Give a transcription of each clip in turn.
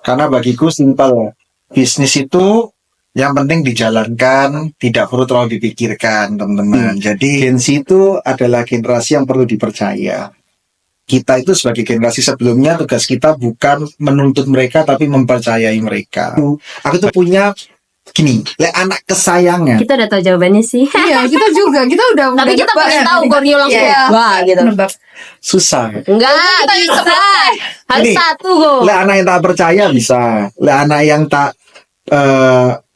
Karena bagiku simpel, bisnis itu yang penting dijalankan, tidak perlu terlalu dipikirkan, teman-teman. Jadi Gen Z itu adalah generasi yang perlu dipercaya. Kita itu sebagai generasi sebelumnya, tugas kita bukan menuntut mereka, tapi mempercayai mereka. Aku tuh punya gini, anak kesayangan. Kita udah tahu jawabannya sih. Iya, kita juga. Kita udah. Tapi kita pengen tahu Koryo langsung. Iya. Wah, gitu. Susah. Enggak, bisa. Harus Ini, satu kok. anak yang tak percaya bisa. Anak yang tak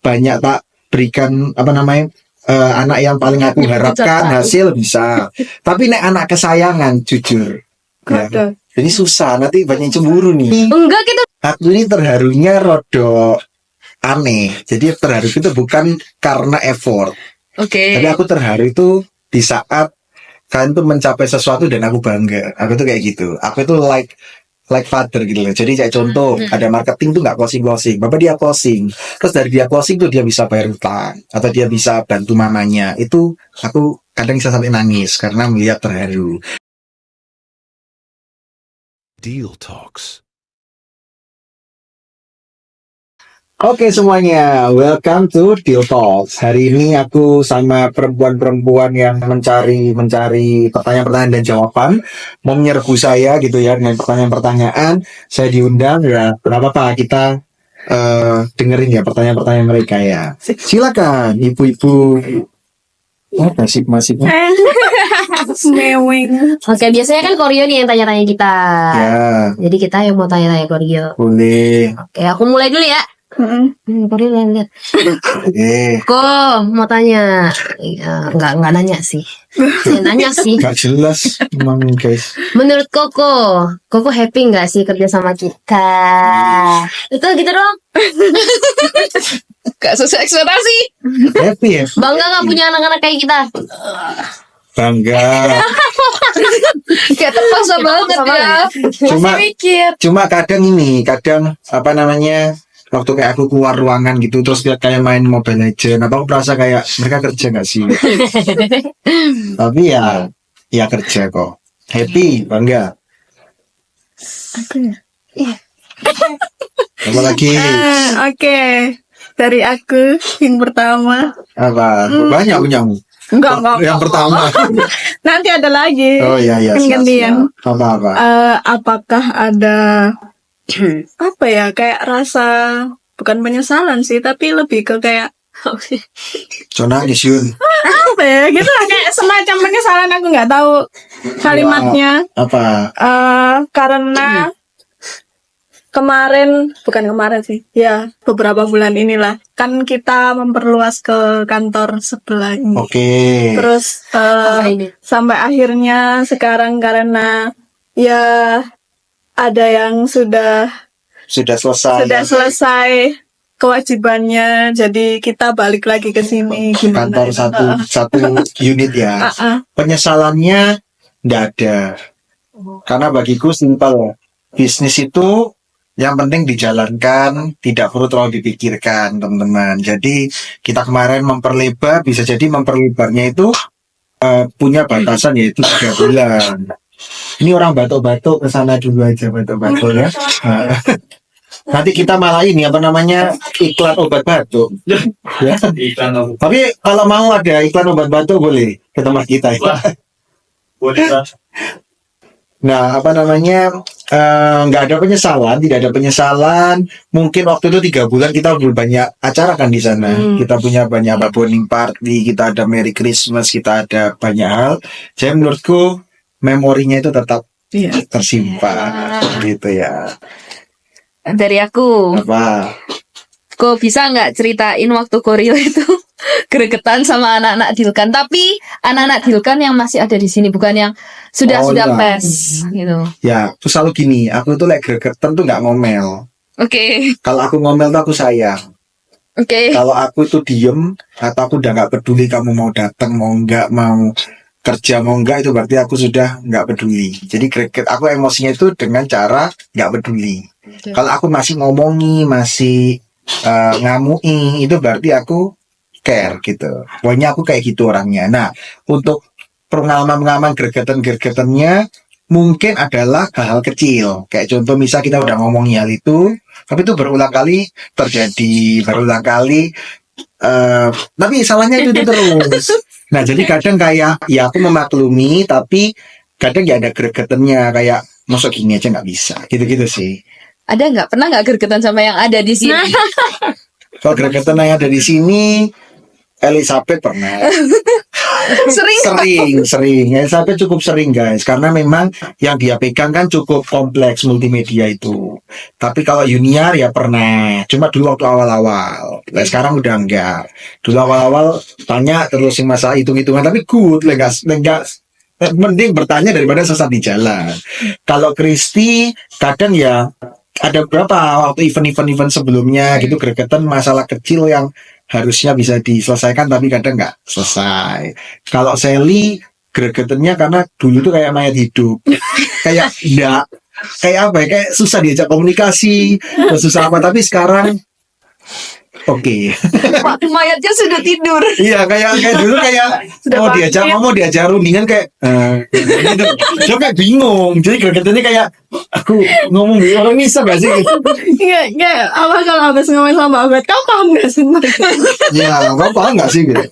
banyak tak berikan anak yang paling aku harapkan hasil bisa. Tapi anak kesayangan jujur. Ya. Jadi susah, nanti banyak cemburu nih. Enggak, kita Aku ini terharunya rodok aneh. Jadi terharu itu bukan karena effort. Tapi aku terharu itu di saat kalian tuh mencapai sesuatu dan aku bangga. Aku tuh kayak gitu. Aku tuh like father gitu loh. Jadi kayak contoh, ada marketing tuh nggak closing. Bapak dia closing. Terus dari dia closing tuh dia bisa bayar utang. Atau dia bisa bantu mamanya. Itu aku kadang bisa sampai nangis karena melihat terharu. Deal Talks. Oke semuanya, welcome to Deal Talks. Hari ini aku sama perempuan-perempuan yang mencari pertanyaan-pertanyaan dan jawaban, mau menyerbu saya gitu ya dengan pertanyaan-pertanyaan. Saya diundang ya, kenapa Pak kita dengerin ya pertanyaan-pertanyaan mereka ya. Silakan ibu-ibu. Apa sih masih? Mewing. Oke, biasanya kan Koryo nih yang tanya-tanya kita. Ya, Jadi kita yang mau tanya-tanya Koryo. boleh. Oke, aku mulai dulu ya. Koryo lihat. Oke. Kok mau tanya? Enggak nanya sih. Saya nanya sih. Gak jelas emang guys. Menurut Koko happy nggak sih kerja sama kita? Itu gitu dong. Gak sesuai ekspektasi. Happy ya? Bangga nggak punya anak-anak kayak kita? Bangga. Kayak terpaksa banget ya. Cuma kadang waktu kayak aku keluar ruangan gitu terus kayak main Mobile Legends, aku merasa kayak mereka kerja nggak sih? Tapi ya kerja kok. Happy, bangga. Aku ya. Apa lagi? Oke. Dari aku yang pertama. Apa? Banyak punyamu. Enggak. Yang pertama. Nanti ada lagi. Oh iya. Gantian. Apa? Apakah ada apa ya, kayak rasa bukan penyesalan sih, tapi lebih ke kayak Cona Gisyun. apa ya gitu lah, kayak semacam penyesalan, aku nggak tahu kalimatnya. Apa? Karena bukan kemarin sih ya, beberapa bulan inilah kan kita memperluas ke kantor sebelah ini. Oke. Terus sampai akhirnya sekarang karena ya ada yang sudah selesai kewajibannya, jadi kita balik lagi ke sini. Kantor satu unit ya. Penyesalannya nggak ada. Karena bagiku simpel. Bisnis itu yang penting dijalankan, tidak perlu terlalu dipikirkan, teman-teman. Jadi kita kemarin bisa jadi memperlebarnya itu punya batasan yaitu 3 bulan. Ini orang batuk-batuk, kesana dulu aja batuk-batuk ya. Nanti kita malah iklan obat batuk. Ya. Tapi kalau mau ada iklan obat batuk boleh ke tempat kita ya. Boleh. Nah, nggak ada penyesalan, tidak ada penyesalan. Mungkin waktu itu 3 bulan kita banyak acara kan di sana. Kita punya banyak bonding party, kita ada Merry Christmas, kita ada banyak hal. Jadi menurutku memorinya itu tetap tersimpan, gitu ya. Dari aku, Apa? kok bisa nggak ceritain waktu Koryo itu gregetan sama anak-anak Dilkan, tapi anak-anak Dilkan yang masih ada di sini, bukan yang sudah pes gitu. Ya, terus selalu gini, aku tuh gregetan tuh nggak ngomel. Oke. Kalau aku ngomel tuh aku sayang. Kalau aku itu diem atau aku udah nggak peduli kamu mau datang, mau nggak, mau kerja mau nggak, itu berarti aku sudah nggak peduli. Jadi greget aku emosinya itu dengan cara nggak peduli. Kalau aku masih ngomongi, masih ngamui, itu berarti aku care gitu. Pokoknya aku kayak gitu orangnya. Nah, untuk pengalaman gregetannya mungkin adalah hal-hal kecil. Kayak contoh misal kita udah ngomongin hal itu, tapi itu berulang kali terjadi, berulang kali. Tapi salahnya itu terus. Nah, jadi kadang kayak ya aku memaklumi, tapi kadang ya ada gregetannya kayak masuk gini aja nggak bisa, gitu-gitu sih. Ada nggak? Pernah nggak gregetan sama yang ada di sini? Kalau gregetan yang ada di sini, Elizabeth pernah. Sering. Elizabeth cukup sering guys, karena memang yang dia pegang kan cukup kompleks multimedia itu. Tapi kalau Yuniar ya pernah, cuma dulu waktu awal-awal. Nah, sekarang udah enggak. Dulu awal-awal tanya terus yang masalah hitung-hitungan, tapi good, enggak. Mending bertanya daripada sesat di jalan. Kalau Kristi kadang ya ada beberapa waktu event-event sebelumnya gitu gregetan masalah kecil yang harusnya bisa diselesaikan tapi kadang nggak selesai. Kalau Sally gregetannya karena dulu tuh kayak mayat hidup, kayak enggak, kayak apa ya, kayak susah diajak komunikasi, susah apa. Tapi sekarang oke. Mayatnya sudah tidur. Iya, kayak dulu kayak mau diajak rundingan kayak gitu. Dia kayak bingung. Jadi gregetannya kayak aku ngomong orang bisa gak sih gitu. Iya, apa kalau habis ngomong sama Abed, kamu paham gak sih? Ya, kamu paham gak sih gitu.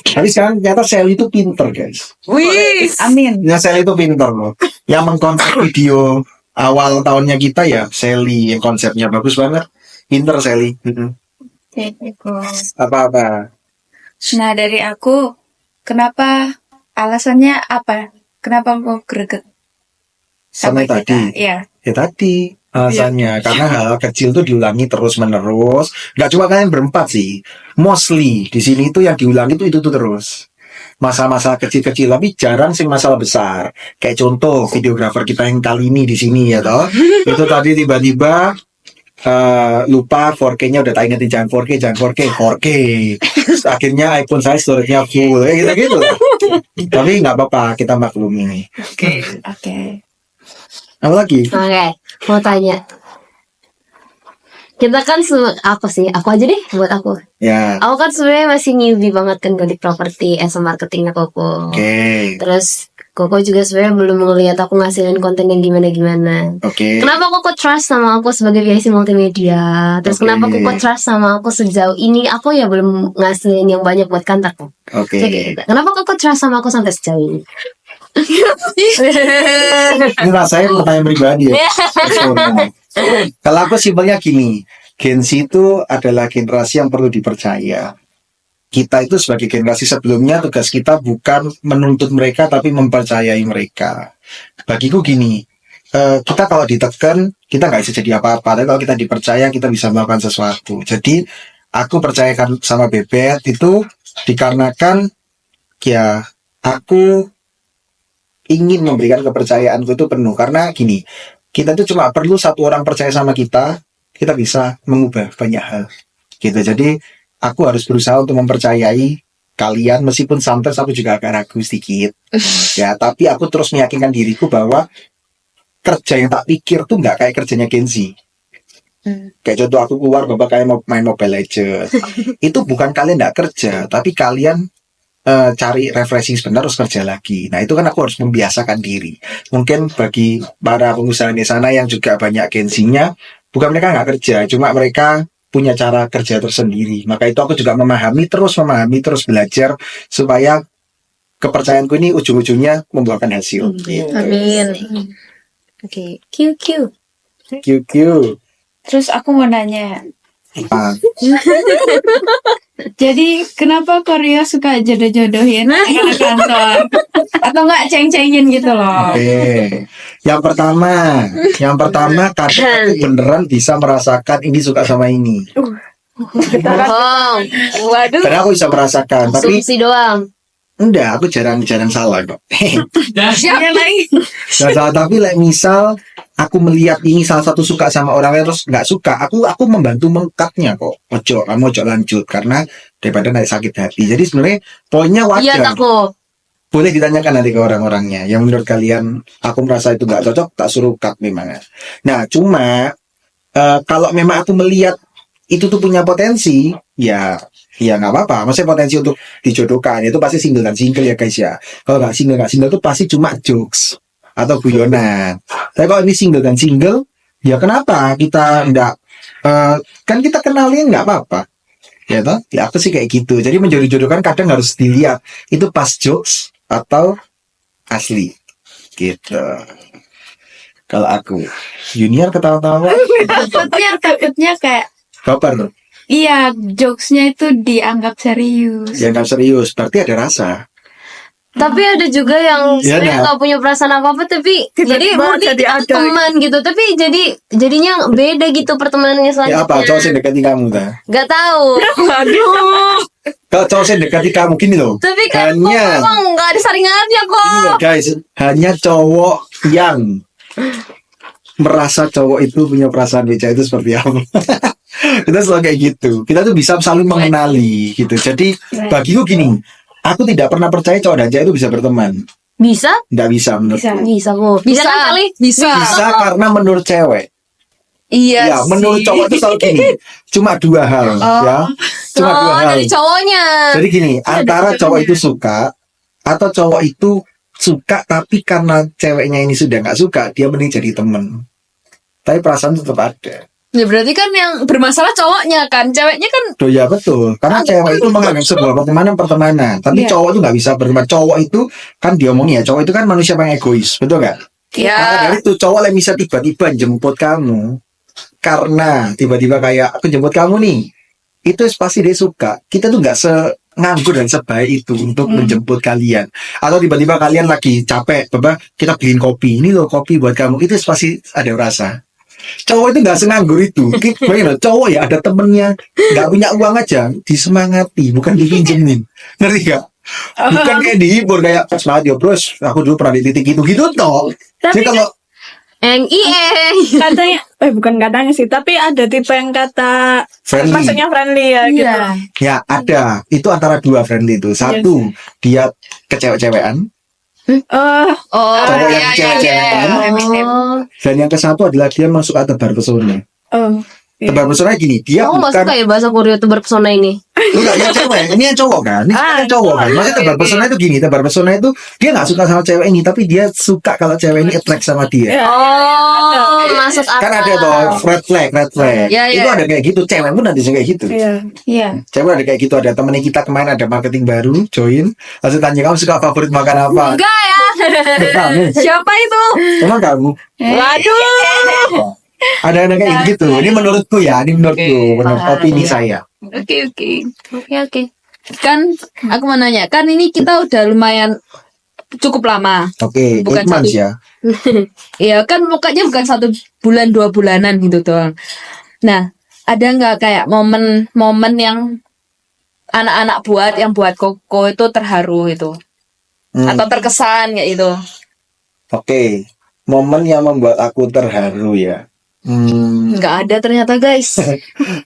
Tapi sekarang ternyata Sally itu pinter guys. Wih, Amin. Ya Sally itu pinter loh. Yang mengkonsep video awal tahunnya kita ya Sally, yang konsepnya bagus banget. Pinter Sally. Apa-apa. Nah, dari aku, kenapa, alasannya apa? Kenapa mau greget? Sama kita? tadi. Iya. Ya tadi alasannya karena hal kecil itu diulangi terus menerus. Nggak cuma kalian berempat sih, mostly di sini itu yang diulangi itu tuh terus. Masa-masa kecil-kecil tapi jarang sih masalah besar. Kayak contoh videografer kita yang kali ini di sini ya toh. Itu tadi tiba-tiba lupa 4K-nya udah tak ingetin jangan 4K. Terus akhirnya iPhone saya storage-nya full ya gitu-gitu. Tapi nggak apa-apa, kita maklumi. Oke. Apa lagi? Oke, mau tanya. Kita kan aku aja deh buat aku. Ya. Aku kan sebenarnya masih newbie banget kan di properti marketingnya Koko. Oke. Terus Koko juga sebenarnya belum ngeliat aku ngasilin konten yang gimana. Oke. Kenapa Koko trust sama aku sebagai VIC multimedia? Terus Oke. kenapa Koko trust sama aku sejauh ini? Aku ya belum ngasilin yang banyak buat kantor. Oke. Kenapa Koko trust sama aku sampai sejauh ini? Ini rasanya pertanyaan pribadi ya. Personal. Kalau aku simpelnya gini, Gen Z itu adalah generasi yang perlu dipercaya. Kita itu sebagai generasi sebelumnya tugas kita bukan menuntut mereka tapi mempercayai mereka. Bagiku gini, kita kalau ditekan kita nggak bisa jadi apa-apa. Tapi kalau kita dipercaya kita bisa melakukan sesuatu. Jadi aku percayakan sama Bebet itu dikarenakan ya aku ingin memberikan kepercayaanku itu penuh karena gini. Kita tuh cuma perlu satu orang percaya sama kita bisa mengubah banyak hal. Gitu. Jadi aku harus berusaha untuk mempercayai kalian meskipun sometimes aku juga agak ragu sedikit. Ya, tapi aku terus meyakinkan diriku bahwa kerja yang tak pikir tuh nggak kayak kerjanya Gen Z. Kayak contoh aku keluar bapak kayak mau main Mobile Legends. Itu bukan kalian nggak kerja, tapi kalian cari refreshing sebentar terus kerja lagi. Nah itu kan aku harus membiasakan diri. Mungkin bagi para pengusaha di sana yang juga banyak gensinya, bukan mereka nggak kerja, cuma mereka punya cara kerja tersendiri. Maka itu aku juga memahami terus belajar supaya kepercayaanku ini ujung-ujungnya membuahkan hasil. Gitu. Amin. Oke, QQ. QQ. Terus aku mau nanya, Ah, jadi kenapa Korea suka jodoh-jodohin anak kantor? Atau enggak ceng-cengin gitu loh? Oke. Yang pertama karena aku beneran bisa merasakan ini suka sama ini. Bohong. waduh. Karena aku bisa merasakan, tapi Asumsi doang. enggak, aku jarang salah kok. Siapa lagi? Nggak salah, tapi like, misal aku melihat ini salah satu suka sama orang lain terus nggak suka, aku membantu mengkatnya kok. Kamu ojo lanjut karena daripada naik sakit hati. Jadi sebenarnya poinnya Iya wajar. aku. Boleh ditanyakan nanti ke orang-orangnya yang menurut kalian aku merasa itu nggak cocok, tak suruh cut memang. Nah, cuma kalau memang aku melihat itu tuh punya potensi, ya nggak apa-apa. Maksudnya potensi untuk dijodohkan itu pasti single ya guys ya. Kalau nggak single tuh pasti cuma jokes. atau guyonan. Tapi kalau ini single dan single, ya kenapa kita enggak kan kita kenalin nggak apa-apa. Ya toh? Ya aku sih kayak gitu. Jadi menjodoh-jodohkan kadang harus dilihat itu pas jokes atau asli. Gitu. Kalau aku Junior ketawa-tawa takutnya kayak baper tuh. iya jokesnya itu dianggap serius. Ya nggak serius, berarti ada rasa. Tapi ada juga yang Iya, sebenarnya nah. nggak punya perasaan apa-apa tapi jadi murni jadi kita ada. teman gitu. Tapi jadinya beda gitu pertemanannya Ya apa? Cowok selanjutnya. yang dekati kamu ta? Gak tahu. Aduh. Kalau cowok yang dekati kamu gini loh. Tapi kan kok Hanya emang nggak ada saringannya kok. ini loh guys, hanya cowok yang merasa cowok itu punya perasaan beca itu seperti apa. Kita selalu kayak gitu. Kita tuh bisa saling mengenali gitu. Jadi bagiku gini, aku tidak pernah percaya cowok dan cewek itu bisa berteman. Bisa? Nggak bisa menurut. Bisa kok. Bisa kan kali? Bisa. Bisa karena menurut cewek. Iya Ya, menurut sih. cowok itu selalu gini. Cuma dua hal, ya. Cuma dua hal. Dari cowoknya. Jadi gini, antara cowok itu suka atau cowok itu suka tapi karena ceweknya ini sudah nggak suka, dia mending jadi temen. Tapi perasaan tetap ada. Ya berarti kan yang bermasalah cowoknya kan, ceweknya kan Tuh ya betul, karena cewek itu menganggap sebuah pertemanan. Tapi Iya. cowok itu nggak bisa berteman. Cowok itu kan diomongin ya, cowok itu kan manusia yang egois, betul nggak? ya Maka dari itu cowok yang bisa tiba-tiba jemput kamu karena tiba-tiba kayak aku jemput kamu nih, itu pasti dia suka. Kita tuh nggak nganggur dan sebaik itu untuk menjemput kalian. Atau tiba-tiba kalian lagi capek, Bapak, kita beliin kopi. Ini loh kopi buat kamu. Itu pasti ada rasa. Cowok itu nggak senganggur itu. Bayangin loh, cowok ya ada temennya nggak punya uang aja disemangati, bukan dipinjemin. Ngerti gak? Bukan kayak dihibur kayak semangat ya bros. Aku dulu pernah di titik itu gitu toh. Jadi kalau Katanya, bukan katanya sih, tapi ada tipe yang kata friendly, maksudnya friendly ya gitu. Iya. ya ada. Itu antara dua friendly itu. Satu dia kecewek-cewekan, Oh cowok iya, yang iya, kecewek-cewekan. iya. Oh. Dan yang ke satu adalah dia masuk ke tebar pesona. Oh, iya. Tebar pesona gini, dia Kamu nggak bukan suka ya bahasa Korea itu berpesona ini? enggak yang cewek, ini yang cowok kan? Ini yang cowok kan? Maksudnya tebar pesona itu gini, tebar pesona itu dia nggak suka sama cewek ini, tapi dia suka kalau cewek ini attract sama dia. Iya. Oh, masuk akal. Kan ada toh red flag. Ya, ya. Itu ada kayak gitu, cewek pun nanti kayak gitu. Iya. Iya. Cewek ada kayak gitu, ada temennya kita kemarin ada marketing baru, join, langsung tanya kamu suka favorit makan apa? Enggak ya. Kamu, Siapa itu? emang kamu? Waduh. Ada kayak gitu. Ini menurutku ya, ini menurutku, menurut opini saya. Oke. Oke. Kan aku mau nanya, kan ini kita udah lumayan cukup lama. Oke, Bukan 8 months satu. ya. Iya kan pokoknya bukan 1 bulan 2 bulanan gitu doang. Nah, ada nggak kayak momen-momen yang anak-anak buat yang buat Koko itu terharu itu atau terkesan kayak itu? Oke, momen yang membuat aku terharu ya. Nggak ada ternyata guys.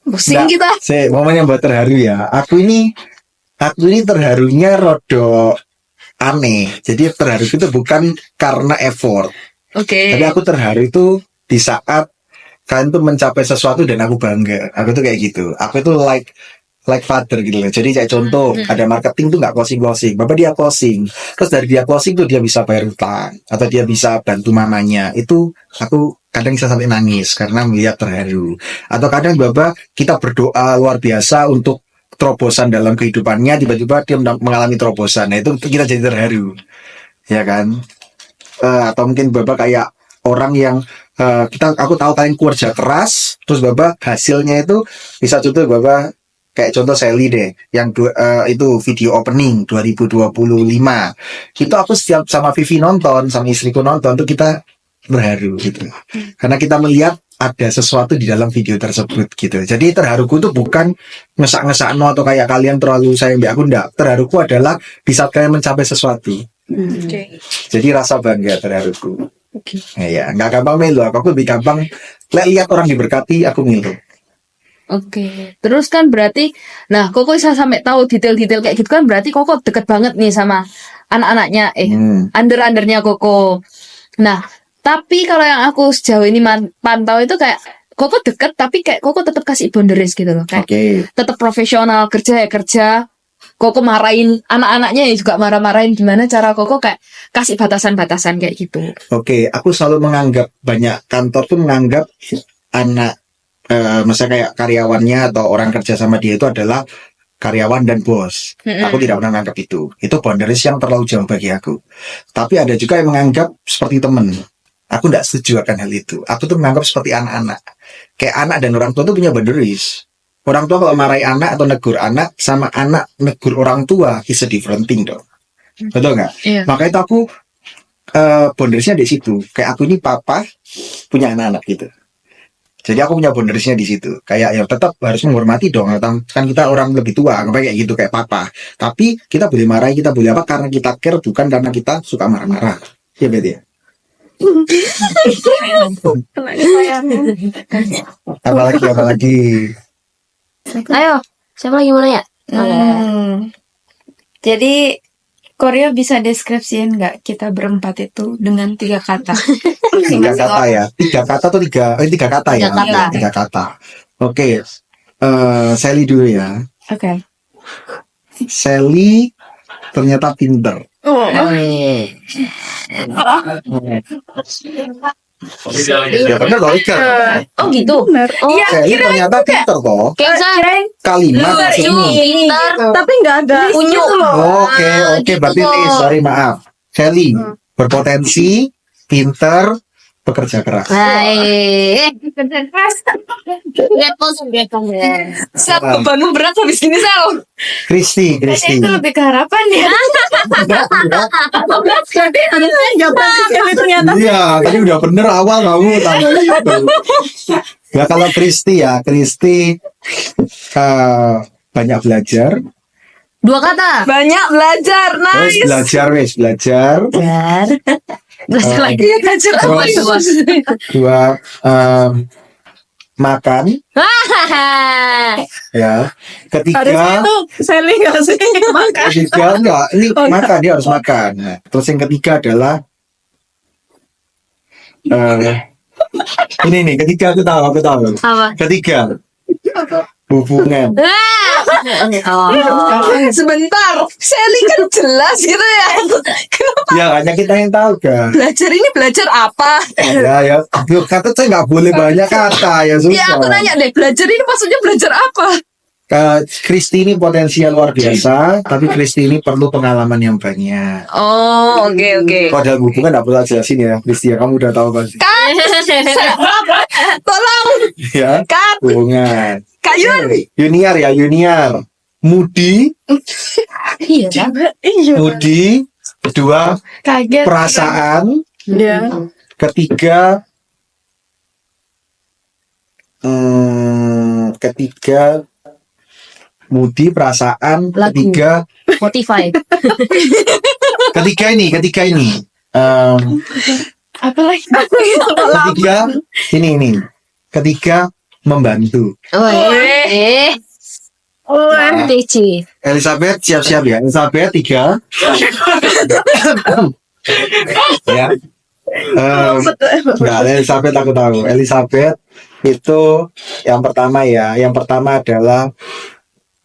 Pusing Nggak, kita. momen yang buat terharu ya. Aku ini terharunya rodo aneh. Jadi terharu itu bukan karena effort. Oke. Tapi aku terharu itu di saat kalian tuh mencapai sesuatu dan aku bangga. Aku tuh kayak gitu. Aku itu like father gitu loh. Jadi kayak contoh ada marketing tuh nggak closing. Bapak dia closing. Terus dari dia closing tuh dia bisa bayar utang atau dia bisa bantu mamanya. Itu aku kadang bisa sampai nangis karena melihat terharu. Atau kadang Bapak kita berdoa luar biasa untuk terobosan dalam kehidupannya, tiba-tiba dia mengalami terobosan. Nah itu kita jadi terharu. Ya kan? Atau mungkin Bapak kayak orang yang aku tahu kalian kerja keras, terus Bapak hasilnya itu bisa contoh Bapak kayak contoh Sally deh, yang itu video opening 2025. Itu aku setiap sama Vivi nonton, sama istriku nonton, tuh kita terharu gitu. Karena kita melihat ada sesuatu di dalam video tersebut gitu. Jadi terharuku itu bukan ngesak-ngesak atau kayak kalian terlalu sayang aku, enggak. Terharuku adalah di saat kalian mencapai sesuatu. Jadi rasa bangga terharuku. Ya, nggak gampang melu. Aku lebih gampang lihat orang diberkati, aku melu. Oke. Terus kan berarti, nah Koko bisa sampai tahu detail-detail kayak gitu kan berarti Koko deket banget nih sama anak-anaknya, under-undernya Koko. Nah, tapi kalau yang aku sejauh ini pantau itu kayak Koko deket tapi kayak Koko tetap kasih boundaries gitu loh. Kayak Oke. tetap profesional, kerja ya kerja. Koko marahin anak-anaknya ya juga marah-marahin, gimana cara Koko kayak kasih batasan-batasan kayak gitu. Oke, aku selalu menganggap, banyak kantor tuh menganggap anak, misalnya kayak karyawannya atau orang kerja sama dia itu adalah karyawan dan bos. Aku tidak pernah menganggap itu. Itu boundaries yang terlalu jauh bagi aku. Tapi ada juga yang menganggap seperti teman. Aku tidak setuju akan hal itu. Aku tuh menganggap seperti anak-anak. Kayak anak dan orang tua tuh punya boundaries. Orang tua kalau marahi anak atau negur anak, sama anak negur orang tua, is a different thing dong. Betul nggak? Iya. Makanya itu aku boundariesnya di situ. Kayak aku ini papa punya anak-anak gitu. Jadi aku punya boundariesnya di situ. Kayak ya tetap harus menghormati dong. Kan kita orang lebih tua, kayak gitu kayak papa. Tapi kita boleh marahi, kita boleh apa karena kita care, bukan karena kita suka marah-marah. Iya bet ya. Apalagi. Ayo, siapa lagi mau nanya? Jadi Korea bisa deskripsiin nggak kita berempat itu dengan 3 kata? 3 kata ya. 3 kata atau 3 kata ya? 3 kata. 3 kata. Oke. Sally dulu ya. Oke. Sally ternyata pinter. Ya bener loh, Ika. Oh gitu. Oh, Sally ternyata pinter kok. kayak misalnya Kalimat maksudmu. pintar, Tapi nggak ada unyu. Oke, berarti nih, sorry maaf. Sally berpotensi, pinter, bekerja keras. Baik. Lihat pos, lihat pos. Sel, bebanmu berat habis gini Sel. Kristi. Itu lebih ke harapan ya. ternyata. Iya, tadi udah bener awal kamu tanya gitu. Ya kalau Kristi banyak belajar. 2 kata. Banyak belajar, Terus belajar. Belajar lagi. Belajar apa itu? Mas? 2 makan. Ya. Ketiga Harusnya itu Sally nggak sih makan. Ketiga enggak, ini makan, dia harus makan. Nah, terus yang ketiga adalah ini nih, ketiga aku tahu. Apa? Ketiga hubungan. Oh. Sebentar, Sally kan jelas gitu ya. Kenapa Ya hanya kita yang tahu kan. belajar ini belajar apa? Ya, kata saya nggak boleh banyak kata ya susah. Ya aku nanya deh, belajar ini maksudnya belajar apa? Kristi ini potensial luar biasa, tapi Kristi ini perlu pengalaman yang banyak. Oh, oke. Kalau dalam hubungan nggak perlu jelasin ya, Kristi ya, kamu udah tahu pasti. Tolong, Ya, Kak. hubungan. Kak Yun. Junior. Mudi, Iya kan? Mudi. Kedua, Kaget. perasaan. Iya. Ketiga, Mudi, perasaan. Lagu. Ketiga Spotify. ketiga ini. Apa lagi? Ketiga, ini. Ketiga, membantu. Oh, TC. Elizabeth siap-siap ya. Elizabeth 3. Ya. Enggak, Elizabeth aku tahu. Elizabeth itu yang pertama ya. Yang pertama adalah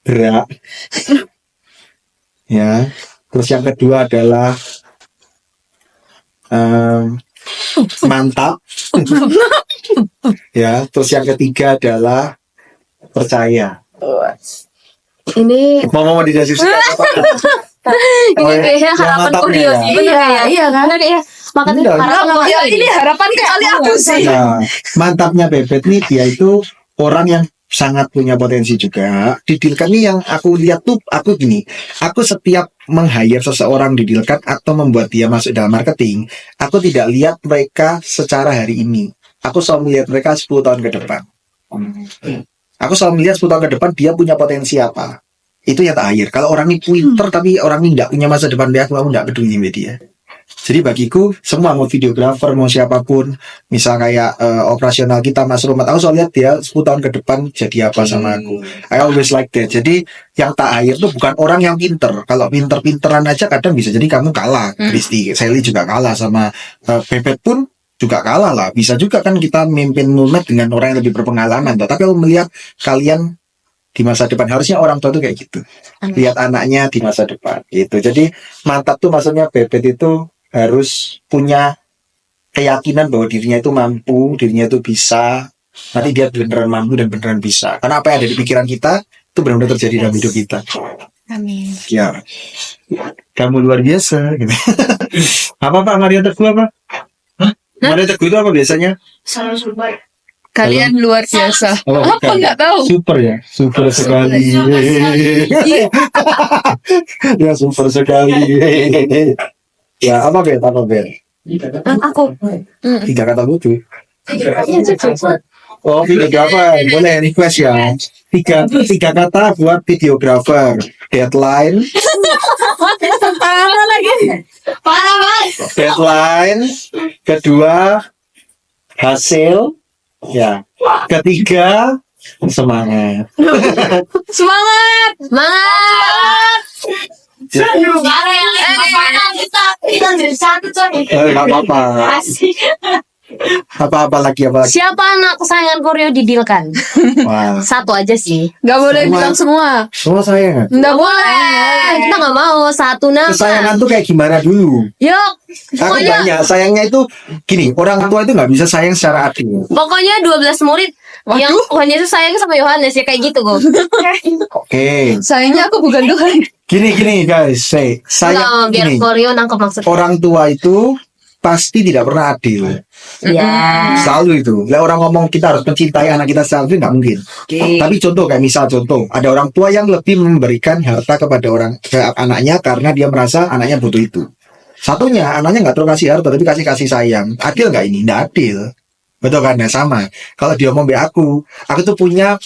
berak. Ya. Terus yang kedua adalah mantap. Ya. Terus yang ketiga adalah percaya. Ini Mau dideskripsikan apa? ini kayaknya harapan mantapnya Korea ya. sih. Bener ya? Iya kan? Bener ya. Makanya Bener. harapan Ya, ini harapan kali aku sih. Nah, mantapnya Bebet nih, dia itu orang yang sangat punya potensi juga. Di Dilkan nih yang aku lihat tuh, aku gini, aku setiap meng-hire seseorang di Dilkan atau membuat dia masuk dalam marketing, aku tidak lihat mereka secara hari ini. Aku selalu melihat mereka 10 tahun ke depan. Aku selalu melihat 10 tahun ke depan dia punya potensi apa. Itu yang tak hire. Kalau orang ini pinter tapi orang ini nggak punya masa depan, aku nggak peduli sama dia. Jadi bagiku semua, mau videografer mau siapapun, misal kayak operasional kita Mas Romat, aku selalu lihat dia 10 tahun ke depan jadi apa sama aku. I always like that. Jadi yang tak hire tuh bukan orang yang pinter. Kalau pinter-pinteran aja kadang bisa jadi kamu kalah. Kristi, Sally juga kalah sama Bebet pun juga kalah lah. Bisa juga kan kita memimpin mulmet dengan orang yang lebih berpengalaman. Tapi aku melihat kalian di masa depan. Harusnya orang tua tuh kayak gitu. Lihat anaknya di masa depan gitu. Jadi mantap tuh maksudnya Bebet itu harus punya keyakinan bahwa dirinya itu mampu, dirinya itu bisa. Nanti dia beneran mampu dan beneran bisa. Karena apa yang ada di pikiran kita itu benar-benar terjadi dalam hidup kita. Amin. Ya, kamu luar biasa. Gitu. Apa Pak Mario Teguh apa? Hah? Mario Teguh itu apa biasanya? Kalian luar biasa. Oh, Apa bukan. nggak tahu? Super ya, super sekali. Ya super sekali. Ya apa Bet? Apa Bet? Aku. 3 kata lucu. Oh, videografer, boleh request ya. 3 kata buat videografer. Deadline, Parah lagi. deadline. Kedua, hasil. Ya. Ketiga, semangat. Semangat. Semangat. Nggak apa-apa. Apa lagi? Siapa anak kesayangan Koryo didilkan? Wah, Satu aja sih. Nggak boleh Semua. bilang semua. semua sayang. Nggak boleh. Kita nggak mau satu nama. Kesayangan tuh kayak gimana dulu? Yuk, Aku banyak sayangnya itu gini, orang tua itu nggak bisa sayang secara adil. pokoknya 12 murid yang Tuhan Yesus sayang sama Yohanes ya kayak gitu kok. Oke, Sayangnya aku bukan Tuhan. gini guys, saya Biar gini, Koryo nangkep maksudnya. orang tua itu pasti tidak pernah adil. Ya. Selalu itu. Lah orang ngomong kita harus mencintai anak kita selalu nggak mungkin. Tapi contoh kayak misal contoh, ada orang tua yang lebih memberikan harta kepada ke anaknya karena dia merasa anaknya butuh itu. Satunya anaknya nggak terlalu kasih harta tapi kasih sayang. Adil nggak ini? Nggak adil. Betul kan? Nah, sama. Kalau dia ngomong aku tuh punya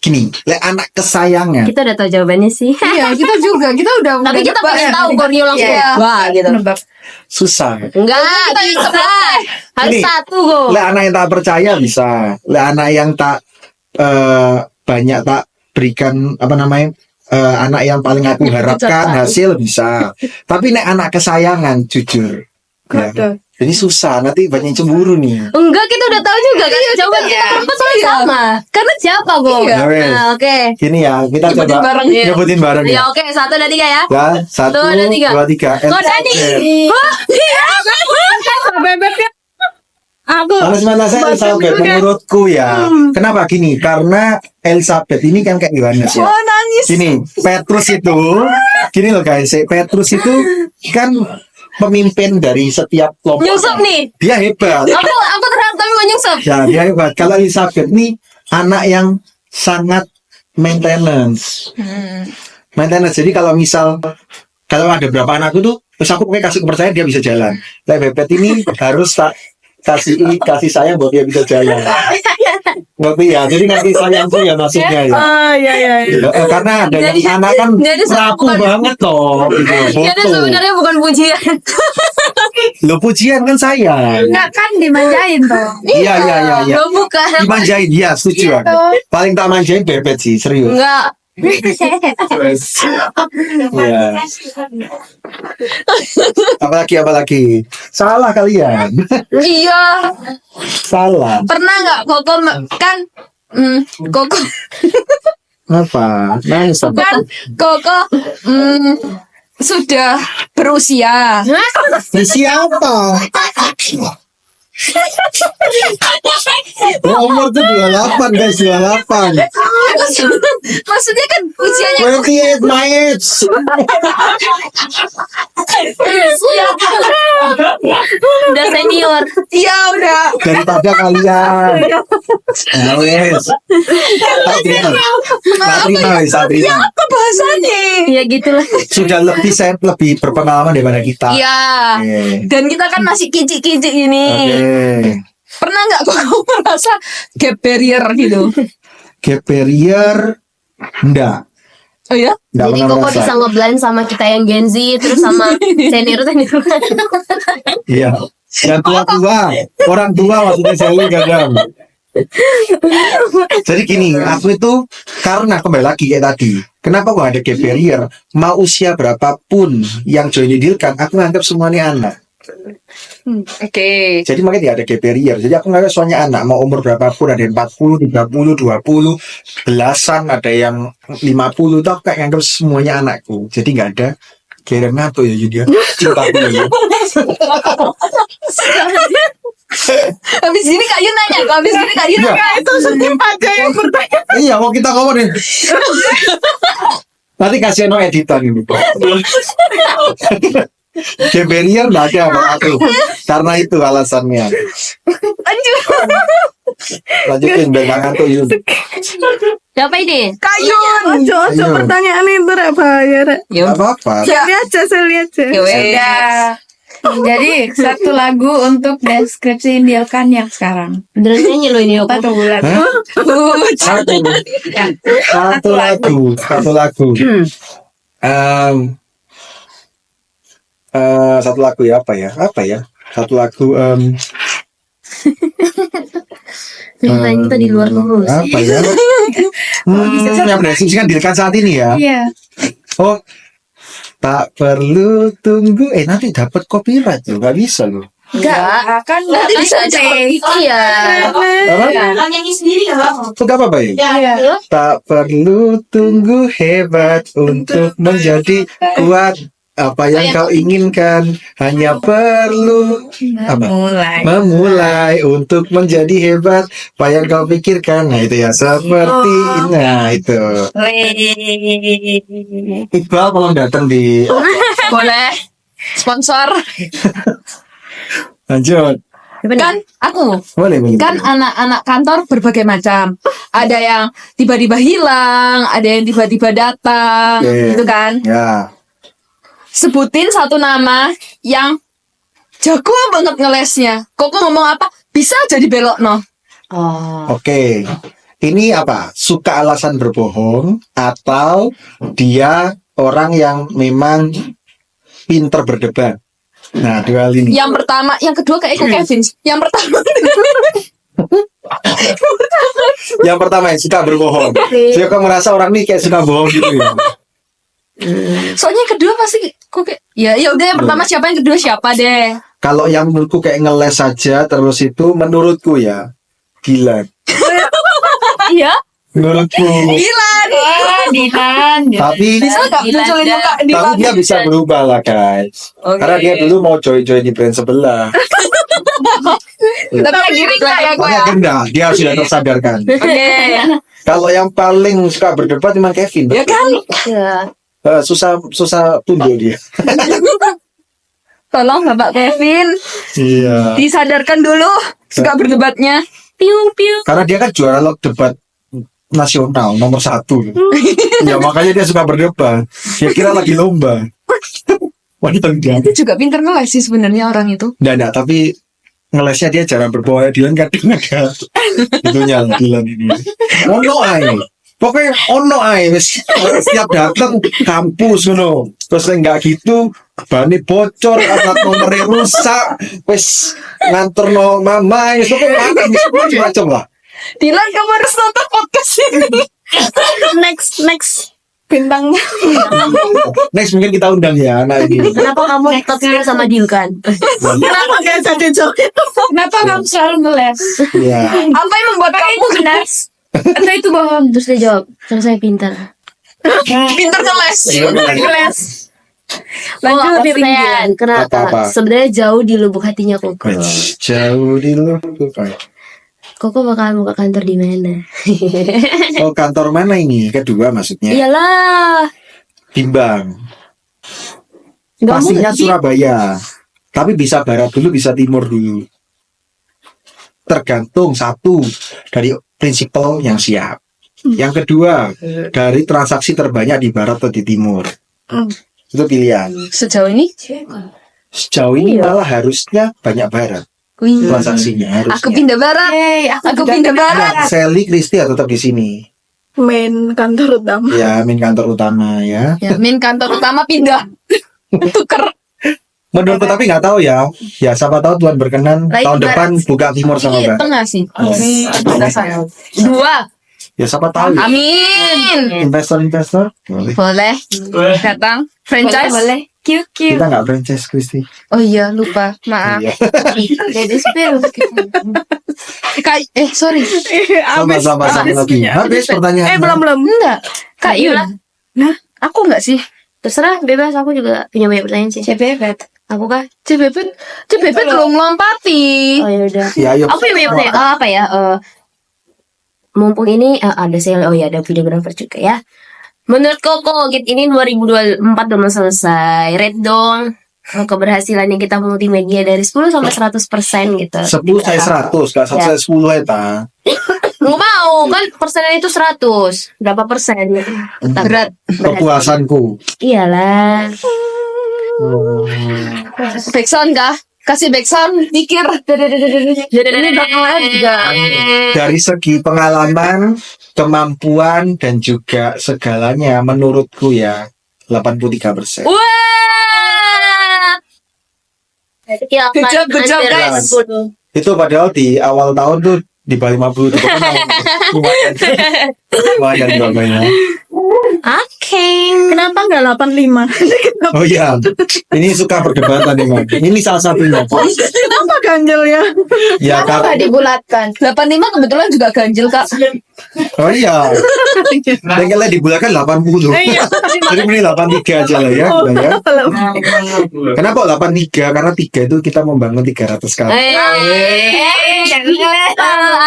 gini, anak kesayangan. Kita udah tahu jawabannya sih. Iya, kita juga. Kita udah. Tapi kita nebak pengen ya. tahu Koryo langsung. Iya. Wah gitu. Nebak. Susah. Enggak, bisa. Harus Ini, satu kok. Anak yang tak percaya bisa. Anak yang tak banyak tak berikan apa namanya? Anak yang paling aku harapkan hasil bisa. Tapi anak kesayangan jujur. Ya. Ini susah, nanti banyak yang cemburu nih. Enggak, kita udah tahu juga kan jawaban kita berempat soalnya sama. Karena siapa kok? Iya. Ya, wes. Nah, oke. Gini ya, kita Nyebutin coba bareng, ya. nyebutin bareng Ya ya. oke, 1, 2, 3 ya. Ya, 1, 2, 3. 2, 3. Kok Dani? Bebeknya aku. Kalau sebenarnya saya Elizabeth menurutku ya. Kenapa gini? Karena Elizabeth ini kan kayak Yohanes ya. Oh, nangis. Gini, Petrus itu, gini loh guys, Petrus itu kan pemimpin dari setiap kelompok. Nyungsep nih. Dia hebat. Aku terharu tapi mau nyungsep. Ya, dia hebat. Kalau Elizabeth nih anak yang sangat maintenance. Maintenance. Jadi kalau misal kalau ada berapa anakku tuh, terus aku pokoknya kasih kepercayaan dia bisa jalan. Nah, Bebet ini harus tak kasih sayang bahwa dia bisa jalan. Ngerti ya? Jadi ngerti sayangku ya maksudnya ya. Oh iya. Karena ada yang anak kan jadi rapuh bukan- banget loh. Gitu, Jadi foto. sebenarnya bukan pujian. Lo pujian kan sayang. Enggak kan dimanjain toh. Iya. Lo bukan. Dimanjain, iya setuju aku. Paling tak manjain Bebet sih, serius. Enggak. Iya. Apalagi? Salah kalian. Iya. Salah. Pernah nggak Koko kan? Koko Apa? Nangis apa? kan Koko sudah berusia. Ini siapa? Umur tuh 28 guys, 28. Maksudnya kan usianya 28 my age. Udah senior. iya udah. Daripada kalian. Nah, wes. Tak terima. Apa bahasanya? Ya gitulah. Sudah lebih berpengalaman daripada kita. Iya. Oke. Dan kita kan masih kicik-kicik ini. Oke. Pernah nggak Koko merasa gap barrier gitu? Gap barrier enggak. Oh ya? Enggak Jadi pernah Koko merasa. bisa ngeblend sama kita yang Gen Z terus sama senior. Iya. Yang tua-tua, orang tua maksudnya Sally kadang. Jadi gini, aku itu karena kembali lagi kayak tadi. Kenapa kok ada gap barrier? Mau usia berapapun yang join didilkan, aku nganggap semuanya anak. Oke. Jadi makanya tidak ada gap barrier. Jadi aku nggak soalnya anak mau umur berapapun, ada yang 40, 30, 20, belasan, ada yang 50, tuh aku kayak nganggap semuanya anakku. Jadi nggak ada kira ngatur ya Yudia. Cintaku ya. Habis ini Kak Yun nanya, habis ini Kak Yun Iya. nanya. Itu skip aja yang bertanya. Iya, mau kita ngomongin. Nanti kasih no editan ini. Gap barrier nggak ada kalau aku. Karena itu alasannya. Lanjutin biar nggak ngantuk Yun. Siapa ini? Kayun. Ojo Ayo. pertanyaan itu rek bahaya rek. Nggak apa-apa. Seli aja. Udah. Jadi satu lagu untuk deskripsi Dilkan yang sekarang. Beneran nyanyi lo ini Kita aku. tunggu lagu. Satu lagu. Satu lagu ya apa ya? Satu lagu Yang lain kita di luar terus. apa ya? Yang berdeskripsikan Dilkan saat ini ya. Iya. Oh, tak perlu tunggu. Nanti dapat copyright loh, nggak bisa loh. Enggak, kan Nanti bisa aja. Iya. Apa? Nyanyi sendiri nggak apa-apa. Itu apa Bay? Iya. Tak perlu tunggu hebat untuk menjadi kuat. Apa yang kau inginkan hanya perlu apa? Memulai untuk menjadi hebat. Apa yang kau pikirkan? Nah itu ya seperti nah itu. Iqbal kalau datang di Boleh. Sponsor. lanjut. Kan aku. Boleh. Kan anak-anak kantor berbagai macam. Ada yang tiba-tiba hilang, ada yang tiba-tiba datang, Oke. gitu kan. Ya. Sebutin satu nama yang jago banget ngelesnya. Koko ngomong apa? Bisa jadi belok no. Oh. Oke. Ini apa? Suka alasan berbohong atau dia orang yang memang pinter berdebat? Nah, dua hal ini. Yang pertama, yang kedua kayak Eko Kevin. Yang pertama Yang pertama yang suka berbohong. Jadi kok merasa orang ini kayak suka bohong gitu ya. soalnya yang kedua pasti kok kayak ya udah yang pertama siapa, yang kedua siapa deh. Kalau yang menurutku kayak ngeles saja terus itu menurutku ya gila. Iya. Menurutku. Gila nih. Dinan. Tapi Bisa nggak munculin muka di tapi dia bisa berubah lah guys. Oke. Karena dia dulu mau join di brand sebelah. Tapi lagi Rika ya gue Makanya ya. gendah, dia sudah tersadarkan. Oke. Kalau yang paling suka berdebat memang Kevin. Ya kan? Ya. Susah tunduk dia. Tolong Bapak Kevin Iya. disadarkan dulu suka berdebatnya. Piu piu. Karena dia kan juara log debat nasional nomor 1. Ya makanya dia suka berdebat. Dia kira lagi lomba. Wanita dia. Itu juga pinter ngeles sih sebenarnya orang itu. Nggak, tapi ngelesnya dia jarang berbohong. Dilan kadang ada itunya Dilan ini. Ono ae. Pokoknya ono ae wis setiap datang kampus ngono. Terus enggak gitu bani bocor, alat nomornya rusak, wis nganterno mama, wis pokoknya macam lah. Dilan kamu harus nonton podcast ini. Next bintangnya. Next mungkin kita undang ya anak ini. Kenapa kamu terpilih sama Dilkan? Kenapa kayak jadi joget? Kenapa kamu selalu ngeles? Iya. Apa yang membuat kamu benar? Atau itu bohong? Terus dia jawab, karena saya pintar. pinter ngeles? Ngeles. Lanjut pertanyaan. Karena Apa-apa? sebenarnya jauh di lubuk hatinya Koko. Jauh di luar. Koko bakalan buka kantor di mana? Oh kantor mana ini? Kedua maksudnya. Iyalah. Timbang. Nggak Pastinya mungkin. Surabaya. Tapi bisa barat dulu, bisa timur dulu. Tergantung satu dari prinsipal yang siap. Yang kedua dari transaksi terbanyak di barat atau di timur. Itu pilihan. Sejauh ini Sejauh ini malah harusnya banyak barat transaksinya harusnya. aku pindah barat. Aku pindah barat. Nah, Sally Kristia tetap di sini. Main kantor utama. Ya, main kantor utama ya. Ya, min kantor utama pindah. Tuker. Menurutku tapi nggak tahu ya. Ya siapa tahu Tuhan berkenan Baik, tahun Mbak. depan buka timur sama Iya, barat. tengah sih. Iya. Saya. Dua. Ya siapa tahu. Amin. Investor boleh. Boleh. Datang. Franchise. Boleh. Cute. Kita nggak franchise Kristi. Oh iya, lupa. Maaf. Iya. Jadi spill. Sorry. Sama-sama lagi. Habis pertanyaan. belum. Enggak. Kak Yun. Nah. Aku enggak sih. Terserah, bebas. Aku juga punya banyak pertanyaan sih. Cepet. Aku kah? Cepet belum lompati. Oh ya udah. Ya, ayo. Aku punya banyak pertanyaan. Apa ya? Mumpung ini ada saya. Oh ya, ada videografer juga ya. Menurut Koko, Git ini 2024 udah mau selesai. Rate dong keberhasilan yang kita multimedia dari 10 sampai 100% gitu. 10 saya 100, gak Ya. saya 10 ya ta. Lu mau kan persennya itu 100. Berapa persen? Berat. Kepuasanku. Iyalah. Backsound kah? Kasih backsound, pikir. Ini bakalan juga. Dari segi pengalaman, kemampuan, dan juga segalanya menurutku ya 83%. Wah. Ya, Good job, guys. Itu padahal di awal tahun tuh di bawah 50 itu lumayan banyak. Oke. Kenapa nggak 85? Oh iya, ini suka perdebatan nih, Bang. Ini salah satunya. Kenapa ganjel ya? Ya Kenapa karena dibulatkan? 85 kebetulan juga ganjil, Kak. oh iya, tinggalnya dibulatkan 80. Jadi ini 83 aja lah ya, udah ya. Kenapa 83? Karena 3 itu kita membangun 300 kali.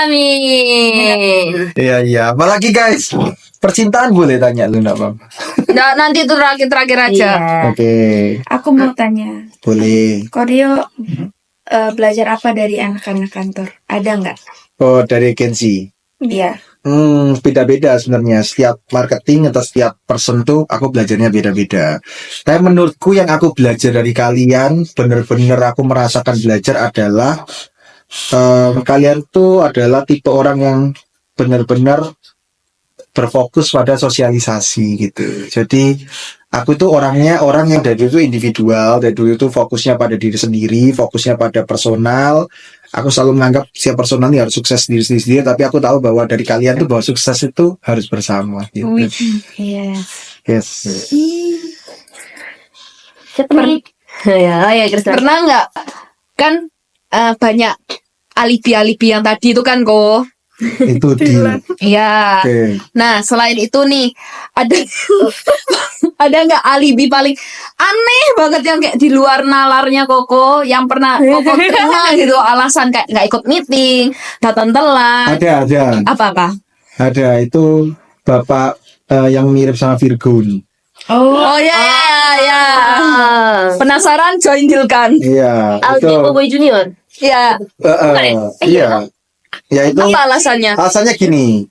Amin. Iya. Apalagi guys, percintaan boleh tanya lu enggak, Bang? Nah, nanti itu terakhir aja. Iya. Oke, Aku mau tanya, boleh. Koryo belajar apa dari anak-anak kantor? Ada nggak? Oh, dari agensi. Iya. Beda-beda sebenarnya. Setiap marketing atau setiap person tuh aku belajarnya beda-beda. Tapi menurutku yang aku belajar dari kalian, bener-bener aku merasakan belajar adalah kalian tuh adalah tipe orang yang benar-benar berfokus pada sosialisasi gitu. Jadi aku tuh orangnya orang yang dari dulu tuh individual, dari dulu tuh fokusnya pada diri sendiri, fokusnya pada personal. Aku selalu menganggap setiap personal ini harus sukses diri sendiri, tapi aku tahu bahwa dari kalian tuh bahwa sukses itu harus bersama gitu. Iya. Yes. Siapa nih? Ya, Krisna. Pernah nggak? Kan banyak alibi-alibi yang tadi itu kan, kok. Itu di. Iya. Oke. Nah, selain itu nih, ada ada nggak alibi paling aneh banget yang kayak di luar nalarnya Koko yang pernah Koko terima gitu alasan kayak nggak ikut meeting, datang telat. Ada. Apakah? Ada itu Bapak yang mirip sama Virgun. Oh ya. Penasaran join deal kan? Iya, Aldi itu. Boy Junior. Iya. Iya. Ya itu Apa alasannya? alasannya gini.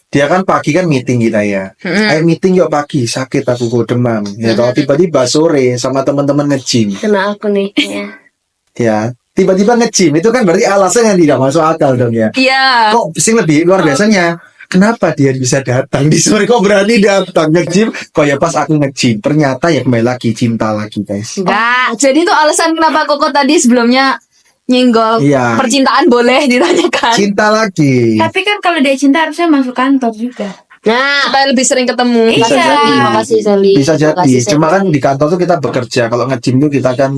Dia kan pagi kan meeting kita ya. Ayo meeting yuk pagi, sakit aku kok demam. Ya kalau tiba-tiba sore sama teman-teman nge-gym. Kena aku nih. Ya. Ya, tiba-tiba nge-gym itu kan berarti alasan yang tidak masuk akal dong ya. Iya. Kok sing lebih luar biasanya? Kenapa dia bisa datang di sore kok berani datang nge-gym? Kok ya pas aku nge-gym, ternyata ya kembali lagi cinta lagi, guys. Enggak. Jadi itu alasan kenapa Koko tadi sebelumnya nyenggol Iya. percintaan boleh ditanyakan. Cinta lagi. Tapi kan kalau dia cinta harusnya masuk kantor juga. Nah, Supaya lebih sering ketemu. Bisa Iya. jadi. terima kasih Sally. Bisa Terima jadi. kasih, Cuma Sally. kan di kantor tuh kita bekerja. Kalau nge-gym tuh kita kan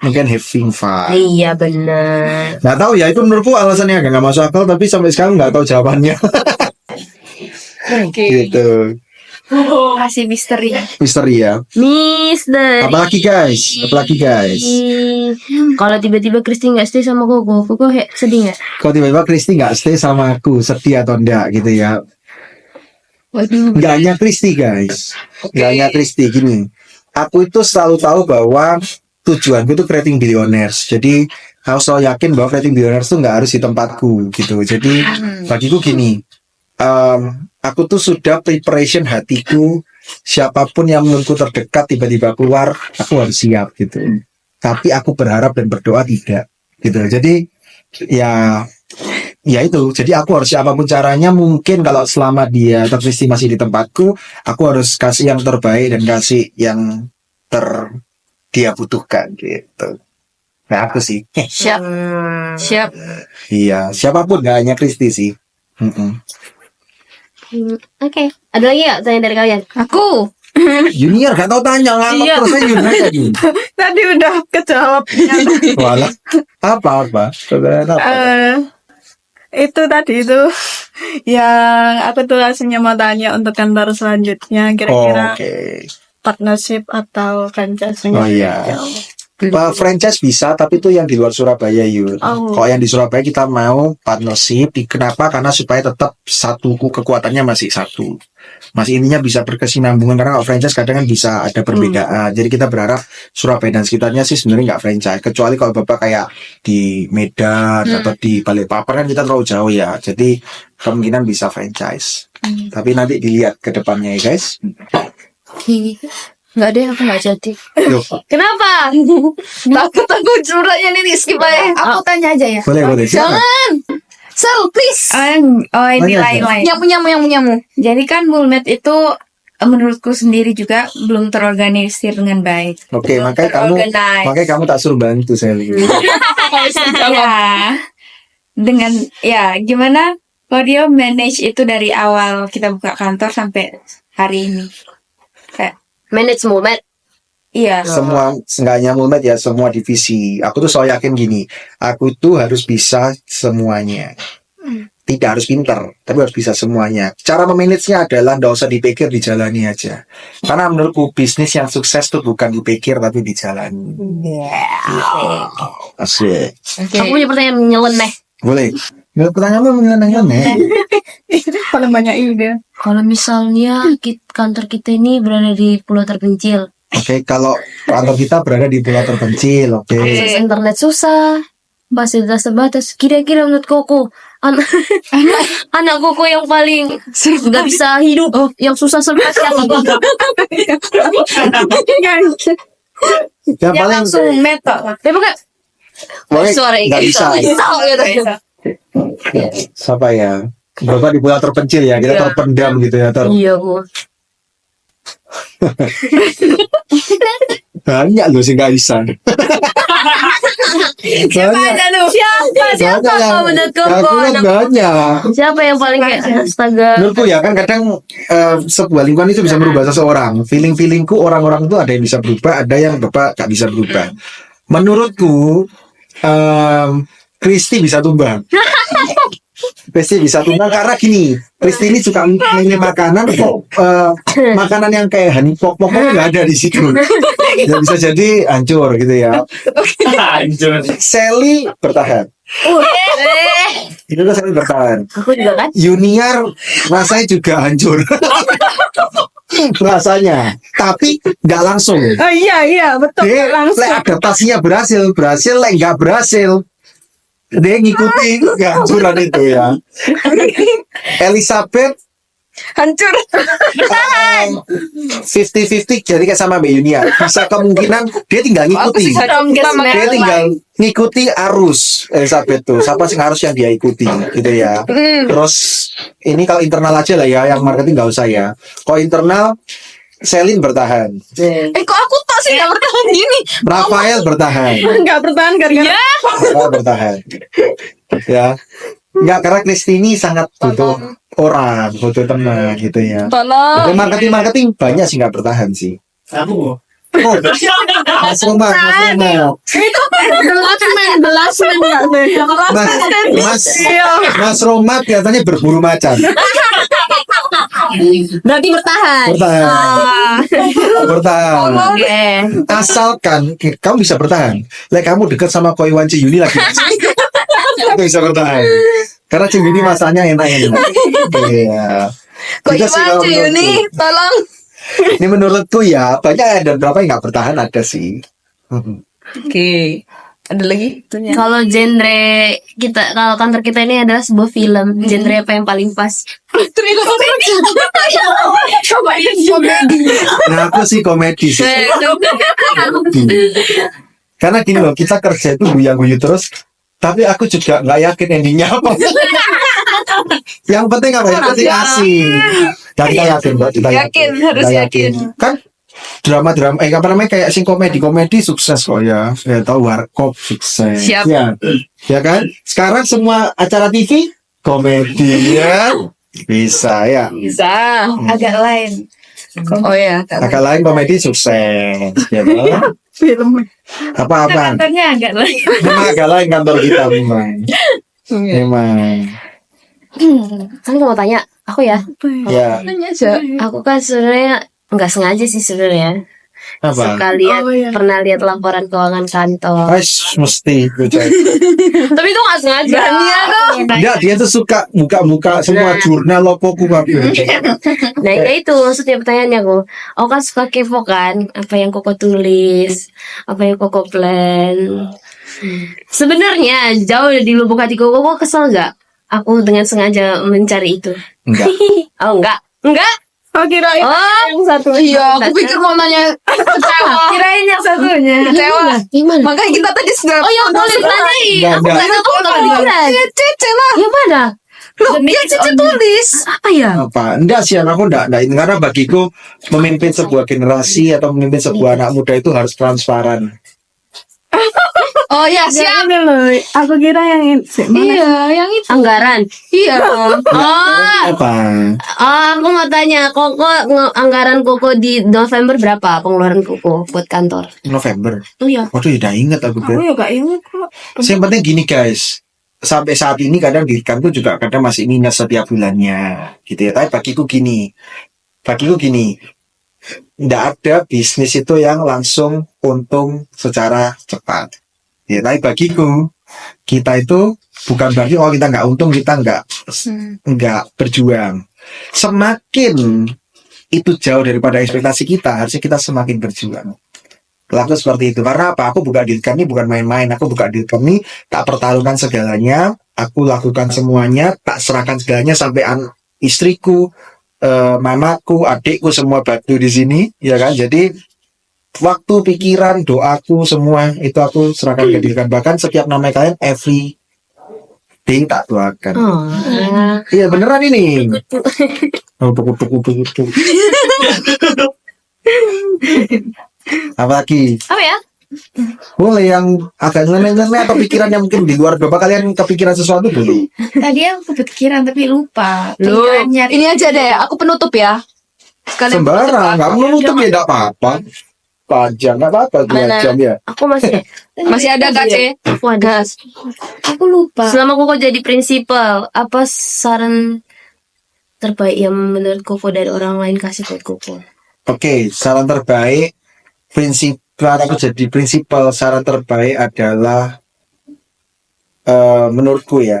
mungkin having fun. Iya benar. Nggak tahu ya, itu menurutku alasannya agak nggak masuk akal, tapi sampai sekarang nggak tahu jawabannya. Gitu. Kasih misteri. Misteri ya. Mister. Apalagi guys? Kalau tiba-tiba Kristi nggak stay sama Koko sedih nggak? Kalau tiba-tiba Kristi nggak stay sama aku, sedih atau enggak gitu ya? Waduh. Nggak hanya Kristi guys. Nggak hanya Kristi, gini. Aku itu selalu tahu bahwa tujuanku itu creating billionaires. Jadi aku selalu yakin bahwa creating billionaires itu nggak harus di tempatku gitu. Jadi bagiku gini. Aku tuh sudah preparation hatiku, siapapun yang menurutku terdekat tiba-tiba keluar, aku harus siap gitu. Tapi aku berharap dan berdoa tidak gitu. Jadi ya itu. Jadi aku harus siapapun caranya, mungkin kalau selama dia terpilih masih di tempatku, aku harus kasih yang terbaik dan kasih yang dia butuhkan gitu. Nah aku sih. Siap. Siap. Iya, siapapun gak hanya Kristi sih. Mm-mm. Oke. Ada lagi nggak tanya dari kalian? Aku Junior gak tahu tanya ngangkat Iya. terus saya Junior tadi. Tadi udah kejawab. Walah. Apa? Pertanyaan apa? Itu tadi itu yang aku tuh aslinya mau tanya untuk kantor selanjutnya kira-kira Oke. partnership atau franchise. Oh iya. Franchise bisa, tapi itu yang di luar Surabaya, Yul. Oh. Kalau yang di Surabaya kita mau partnership. Kenapa? Karena supaya tetap satu kekuatannya masih satu. Masih intinya bisa berkesinambungan. Karena kalau franchise kadang kan bisa ada perbedaan. Jadi kita berharap Surabaya dan sekitarnya sih sebenarnya nggak franchise. Kecuali kalau Bapak kayak di Medan atau di Balikpapan kan kita terlalu jauh ya. Jadi kemungkinan bisa franchise. Tapi nanti dilihat ke depannya ya guys. Enggak deh, aku nggak jadi. Yuk, Kenapa? Takut aku curhatnya nih, skip aja. Aku tanya aja ya. boleh. Silakan. Jangan. Sel, please. Ini Banyak, lain. Nyamu. Jadi kan Mulmed itu menurutku sendiri juga belum terorganisir dengan baik. Oke, Belum makanya kamu tak suruh bantu Sally. Ya. Dengan gimana kalau dia manage itu dari awal kita buka kantor sampai hari ini. Kayak Manage moment. iya. Semua seenggaknya Mulmed ya, semua divisi. Aku tuh selalu yakin gini, aku tuh harus bisa semuanya. Tidak harus pinter, tapi harus bisa semuanya. Cara memanagenya adalah nggak usah dipikir, dijalani aja. Karena menurutku bisnis yang sukses tuh bukan dipikir tapi dijalani. Asik. Aku punya pertanyaan nyeleneh. Boleh. Pertanyaanmu menyenangkan ya? Paling banyak ide. Kalau misalnya kantor kita ini berada di pulau terpencil, Oke, kalau kantor kita berada di pulau terpencil, oke. akses internet susah, fasilitas terbatas. Kira-kira menurut Koko, anak Koko yang paling nggak bisa hidup, yang susah serba siapa? Yang paling Langsung metok. Tapi kan pokoknya suara nggak bisa. gitu. Siapa ya? Bapak di pulau terpencil ya, kita terpendam gitu ya. Iya, Bu. Banyak loh sih nggak bisa. Banyak. Siapa yang menurut aku Koko? lihat banyak. Siapa yang paling kayak astaga? Menurutku ya kan kadang sebuah lingkungan itu bisa merubah seseorang. Feelingku orang-orang itu ada yang bisa berubah, ada yang Bapak nggak bisa berubah. Menurutku Kristi bisa tumbang. Kristi bisa tumbang karena gini, Kristi ini suka milih makanan kok makanan yang kayak honey pok nggak ada di situ. Ya, bisa jadi hancur gitu ya. Hancur. Sally bertahan. Itu kan Sally bertahan. Aku juga kan. Junior rasanya juga hancur. Rasanya, tapi nggak langsung. Oh iya betul. Dia Langsung. adaptasinya berhasil, nggak berhasil. Dia ngikutin kehancuran itu ya. Elizabeth Hancur. 50-50 jadi kayak sama Mbak Yunia. Bisa kemungkinan dia tinggal ngikuti. Dia tinggal ngikuti arus Elizabeth tuh. Siapa sih harus yang dia ikuti gitu ya. Terus ini kalau internal aja lah ya, yang marketing nggak usah ya. Kalau internal Selin bertahan, Kok aku tak sih nggak bertahan gini? Rafael bertahan, Nggak bertahan gara-gara Rafael bertahan. Ya, nggak karena Kristini sangat butuh orang, butuh teman gitu ya. Tolong. Tapi marketing banyak sih nggak bertahan sih. Oh, Mas Romat. Mas Romat katanya berburu macan. Berarti bertahan. Bertahan. Oke. Asalkan kamu bisa bertahan. Kamu dekat sama Koi Wan Ciyuni lagi. Kamu bisa bertahan. Karena Ciyuni masanya enak-enak. Iya. Kok Gitu sih Iwan kalau Ciyuni, menurutku. tolong. Ini menurutku ya banyak ada berapa yang nggak bertahan ada sih. Oke. Ada lagi? Kalau genre kita, kalau kantor kita ini adalah sebuah film, genre apa yang paling pas? Nah aku sih komedi sih. Karena gini loh, kita kerja itu guyang-guyu terus, tapi aku juga nggak yakin endingnya apa. Yang penting apa? Yang penting asik. Dan kita yakin, Mbak. Kita Yakin, harus Kita yakin. Kan drama-drama, apa namanya kayak sing komedi sukses kok ya. Saya tahu Warkop sukses. Siap. Ya kan? Sekarang semua acara TV komedi ya. Bisa ya. Bisa. Agak lain. Oh ya. Agak lain komedi sukses. Ya toh? Film. Apa-apa. Kantornya agak lain. Memang agak lain kantor kita memang. Memang. Kan mau tanya, aku ya. Ya. Tanya aja. Aku kan sebenarnya nggak sengaja sih sebenarnya. Apa? Suka lihat, Oh, iya. pernah lihat laporan keuangan kantor. Ais, mesti gue cari. Tapi itu nggak sengaja. Enggak, dia tuh suka buka-buka semua jurnal apa ku kabeh. Nah ya itu maksudnya pertanyaannya aku. Aku kan suka kepo kan, apa yang Koko tulis, apa yang Koko plan. Sebenarnya jauh di lubuk hati Koko kesel gak? Aku dengan sengaja mencari itu. Enggak. Oh enggak. Oh kirain Oh, yang satu. Iya, aku pikir mau nanya kecewa. Kirain yang satunya. Kecewa. gimana? Makanya kita tadi sudah. Oh ya boleh ditanyain. Aku Enggak. nggak tahu nggak kepikiran. Ya, Cece lah. Yang mana? Loh, ya Cece tulis. Apa ya? Apa? Enggak sih, aku enggak ini karena bagiku memimpin sebuah generasi atau memimpin sebuah anak muda itu harus transparan. Oh ya, Siap. siap. Ini loh, aku kira yang ini. Mana? Iya, yang itu. Anggaran. Iya. Oh, Apa? aku mau tanya, anggaran Koko di November berapa pengeluaran Koko buat kantor? November. Oh iya. Waduh, udah inget aku. Aku juga ingat kok. Yang penting gini guys, sampai saat ini kadang di kantor juga kadang masih minus setiap bulannya, gitu ya. Tapi bagiku gini, nggak ada bisnis itu yang langsung untung secara cepat. Ya, tapi bagiku kita itu bukan berarti kalau kita nggak untung kita nggak berjuang. Semakin itu jauh daripada ekspektasi kita, harusnya kita semakin berjuang. Laku seperti itu. Karena apa? Aku buka deal kami bukan main-main. Aku buka deal kami tak pertaruhkan segalanya. Aku lakukan semuanya, tak serahkan segalanya sampai istriku, mamaku, adikku semua bantu di sini, ya kan? Jadi waktu, pikiran, doaku semua itu aku serahkan ke diri kalian. Bahkan setiap nama kalian every day tak doakan. Oh. Iya beneran ini. Oh, tuku. Apa lagi? Apa ya? Boleh yang agak nyeleneh atau pikiran yang mungkin di luar bapak kalian kepikiran sesuatu boleh. Tadi aku kepikiran tapi lupa. Loh, Pikirannya. ini aja deh, aku penutup ya. Sekalian Sembarang, nggak mau nutup ya nggak apa-apa. Panjang nggak apa-apa 2 Mana? jam ya. Aku masih Masih ada Kak C? Aku ada. Aku lupa. Selama Koko jadi prinsipal, apa saran terbaik yang menurut Koko dari orang lain kasih buat Koko? Oke, saran terbaik aku jadi prinsipal, saran terbaik adalah menurutku ya.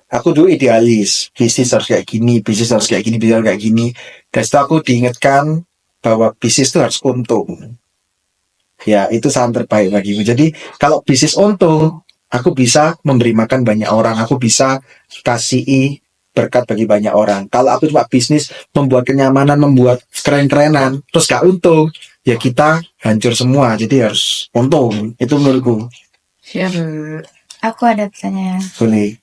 Aku dulu idealis, bisnis harus kayak gini, bisnis harus kayak gini, bisnis harus kayak gini. Dan setelah aku diingatkan bahwa bisnis itu harus untung. Ya, itu saran terbaik bagiku. Jadi, kalau bisnis untung, aku bisa memberi makan banyak orang, aku bisa kasih berkat bagi banyak orang. Kalau aku cuma bisnis, membuat kenyamanan, membuat keren-kerenan, terus gak untung, ya kita hancur semua. Jadi harus untung. Itu menurutku. Siap. Aku ada pertanyaan. Boleh.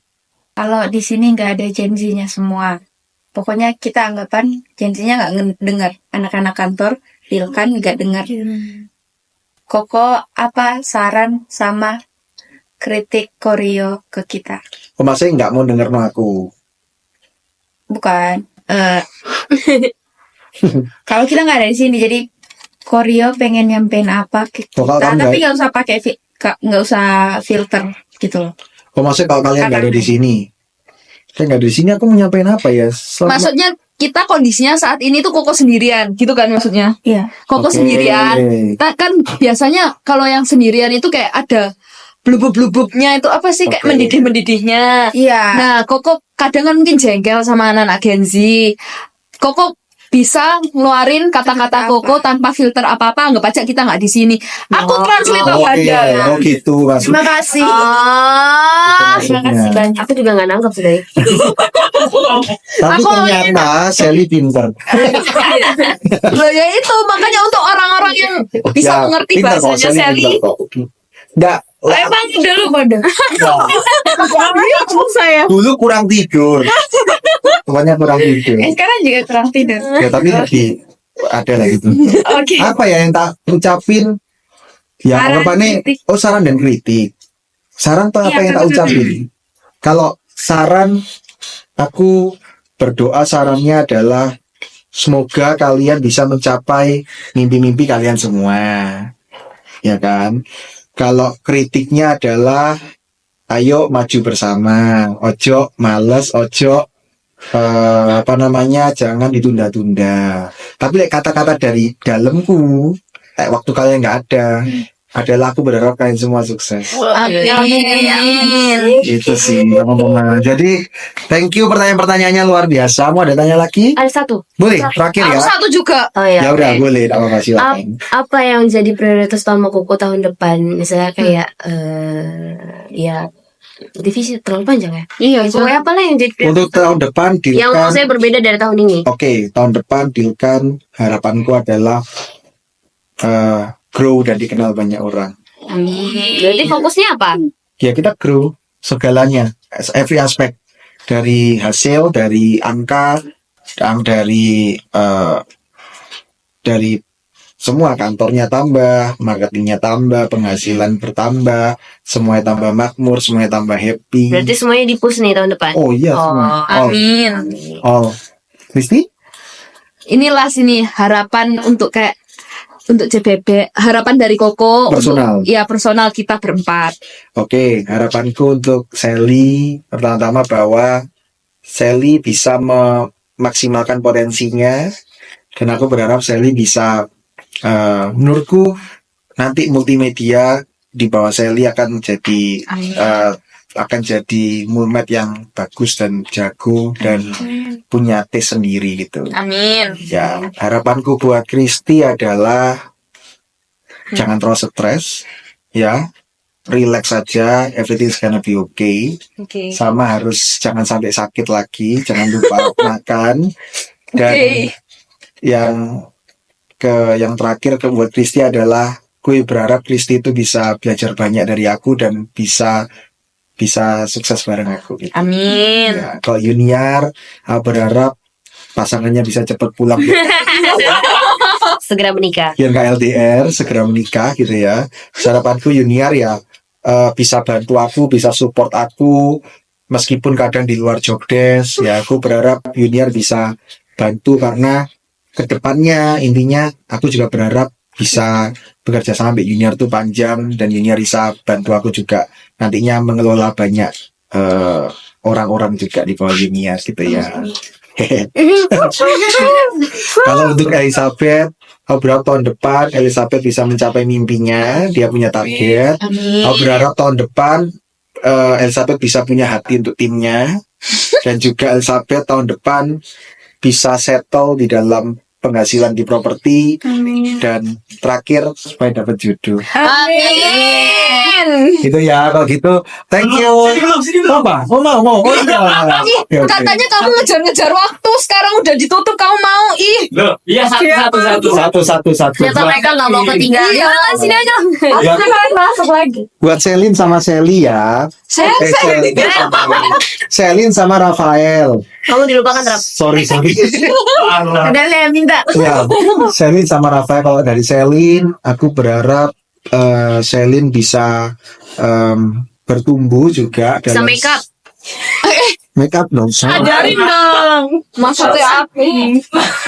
Kalau di sini nggak ada janjinya semua. Pokoknya kita anggapan janjinya nggak dengar. Anak-anak kantor, deal kan nggak dengar. Koko apa saran sama kritik koreo ke kita? Oh, maksudnya nggak mau denger no aku. Bukan. Kalau kita nggak ada di sini, jadi koreo pengen nyampein apa ke kita, Oh, kalau kamu tapi nggak usah pakai nggak usah filter gitu loh. Oh, maksudnya kalau kalian nggak ada di sini. Saya nggak ada di sini, aku mau nyampein apa ya? Maksudnya kita kondisinya saat ini tuh Koko sendirian, gitu kan maksudnya? Iya. Koko Oke. sendirian. Kita kan biasanya kalau yang sendirian itu kayak ada blubub-blububnya itu apa sih, kayak Oke. mendidih-mendidihnya. Iya. Nah, Koko kadang kan mungkin jengkel sama anak-anak Gen Z. Koko bisa ngeluarin kata-kata Koko tanpa filter apa-apa, anggap aja kita nggak di sini. Aku translate apa Oke, ada. oh gitu maksudnya. Terima kasih. Terima kasih banyak. Aku juga nggak nangkep sih. Tapi Aku- ternyata Sally pinter. Loh ya itu, makanya untuk orang-orang yang bisa Ya, mengerti pinter kok, bahasanya Sally Sally. pinter kok. Nggak, Emang dulu pada. Saya. dulu kurang tidur. Pokoknya kurang tidur. Sekarang juga kurang tidur. Ya tapi lebih ada lah gitu. Oke. Apa ya yang tak ucapin? Ya Saran, anggapannya, kritik. oh saran dan kritik. Saran tuh apa Iya, yang tak betul. ucapin? Kalau saran, aku berdoa sarannya adalah semoga kalian bisa mencapai mimpi-mimpi kalian semua. Ya kan? Kalau kritiknya adalah ayo maju bersama, ojo males, ojo jangan ditunda-tunda. Tapi kata-kata dari dalamku, waktu kalian nggak ada, adalah aku berharap kalian semua sukses. Amin. Itu sih ngomong. Jadi thank you, pertanyaan-pertanyaannya luar biasa. Mau ada tanya lagi? Ada satu. Boleh, terakhir Aku ya. satu juga. Oh Ya ya. udah, Oke. boleh, tak apa-apa, silakan. Apa yang jadi prioritas utama Koko tahun depan? Misalnya kayak ya divisi terlalu panjang ya. Iya, Pokoknya apalah yang jadi prioritas Untuk tahun depan yang Dilkan, saya berbeda dari tahun ini. oke, tahun depan Dilkan harapanku adalah grow dan dikenal banyak orang. Berarti fokusnya apa? Ya kita grow segalanya, every aspect, dari hasil, dari angka, dan dari semua, kantornya tambah, marketingnya tambah, penghasilan bertambah, semuanya tambah makmur, semuanya tambah happy. Berarti semuanya di-push nih tahun depan. Oh iya, semua. Amin. All. Kristi? Inilah sini harapan untuk CBB, harapan dari Koko Personal. untuk, ya personal kita berempat. Oke, harapanku untuk Sally pertama-tama bahwa Sally bisa memaksimalkan potensinya, dan aku berharap Sally bisa, menurutku nanti multimedia di bawah Sally akan jadi mulmet yang bagus dan jago dan punya taste sendiri gitu. Amin. Ya, harapanku buat Kristi adalah jangan terlalu stres, ya. Relax saja, everything's gonna be okay. Oke. Sama harus jangan sampai sakit lagi, jangan lupa makan. Dan yang terakhir buat Kristi adalah gue berharap Kristi itu bisa belajar banyak dari aku dan bisa sukses bareng aku gitu. Amin. Ya, kalau Junior, aku berharap pasangannya bisa cepat pulang Segera menikah. biar nggak LDR, segera menikah gitu ya. Harapanku Junior ya bisa bantu aku, bisa support aku meskipun kadang di luar job desk. Ya, aku berharap Junior bisa bantu karena kedepannya intinya aku juga berharap bisa bekerja sama dengan Junior tuh panjang, dan Junior bisa bantu aku juga nantinya mengelola banyak orang-orang juga di bawah Junior gitu ya. Kalau untuk Elizabeth, aku berharap tahun depan Elizabeth bisa mencapai mimpinya, dia punya target. Amin. Aku berharap tahun depan Elizabeth bisa punya hati untuk timnya, dan juga Elizabeth tahun depan bisa settle di dalam penghasilan di properti, dan terakhir supaya dapat jodoh. Amin. Gitu ya, kalau gitu thank you. Apa? Oh mau. Oh iya. Ya, oke. Katanya kamu ngejar-ngejar waktu, sekarang udah ditutup kamu mau. Ih. Loh, iya satu. Satu. Ternyata mereka nggak mau ketinggalan. Iya. Sini aja. Ya, Masuk lagi. buat Selin sama Sally ya. Selin sama Rafael. Kamu dilupakan, Rap. Sorry. Ada yang minta. Ya, Selin sama Rafael. Kalau dari Selin, aku berharap Selin bisa bertumbuh juga Bisa dalam make up. make up dong. Ajarin dong. Maksudnya apa?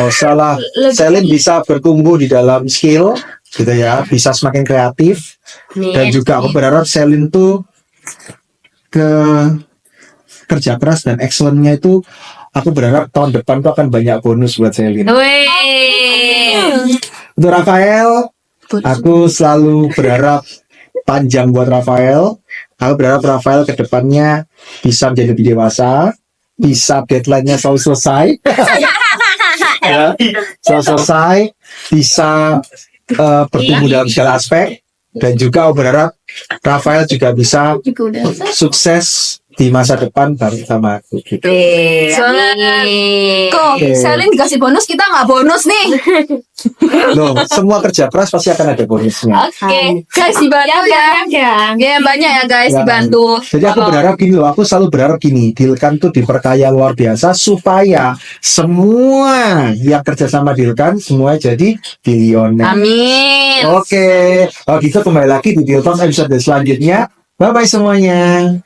Oh salah. Selin bisa bertumbuh di dalam skill gitu ya, bisa semakin kreatif, dan juga aku berharap Selin tuh kerja keras dan excellent-nya itu, aku berharap tahun depan tuh akan banyak bonus buat Selin. Wih. Untuk Rafael, aku selalu berharap panjang buat Rafael. Aku berharap Rafael ke depannya bisa menjadi lebih dewasa, bisa deadline-nya selalu selesai. Ya, selalu selesai, bisa bertumbuh dalam segala aspek, dan juga aku berharap Rafael juga bisa sukses di masa depan bareng sama aku gitu. Kok Oke. Selin dikasih bonus, kita nggak bonus nih. Loh, semua kerja keras pasti akan ada bonusnya. Oke, guys dibantu ya. Ya banyak ya guys Ya. dibantu. Jadi aku berharap gini loh, aku selalu berharap gini, Dilkan tuh diperkaya luar biasa supaya semua yang kerja sama Dilkan semuanya jadi bilioner. Amin. Oke, kalau gitu kembali lagi di Dilkan episode selanjutnya. Bye bye semuanya.